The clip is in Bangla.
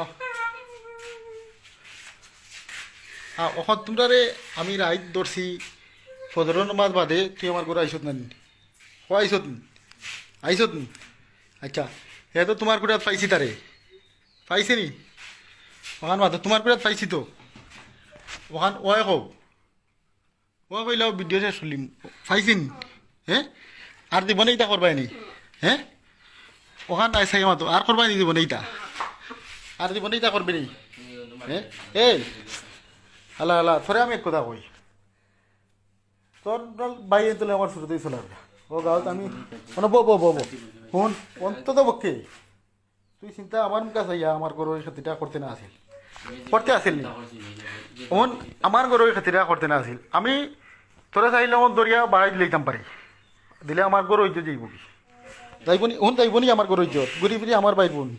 আহ, অখন তোমরা রে আমি রাইত ধরছি ফজর নামাজ বাদে তুই আমার ঘরে আইসত না নি? ও আইসত নি? আইসত নি? আচ্ছা, হে তো তোমার কুড়াত পাইছি তারে, পাইছে নি? ওখান মাত্র তোমার কুড়াত পাইছি তো, ওখান ওয়াই কও, ও কইলাও ভিডিও শেষ করলিম, পাইছিন? হ্যাঁ, আর দিব না ইটা করবাই নি? হ্যাঁ, ওখান নাই চাই মাতো আর করবাই নি, দিব না ইটা আর দিব না ইটা করবে নি? হ্যাঁ, এই হালা হালা থরে আমি এক কথা কই, তোর বাইরে তোলে আমার শুরুতেই চলে আসবে ও গাঁত আমি মানে বো বো বো বো শুন, অন্তত পক্ষে তুই চিন্তা আমার কাছে ইয়া আমার গরুর খেতিটা করতে না আসিল, করতে আসিল নি? ওন আমার গরুর খেতিটা করতে না আসিল, আমি তোরা চাইলে ওন দরিয়া বাড়াই দিলেইতাম পারি, দিলে আমার গরু ইজ্জত যাইব কি? যাইব নি? ওন যাইব নি আমার গরু ইজ্জত? ঘুরি ফিরি আমার বাইর বোন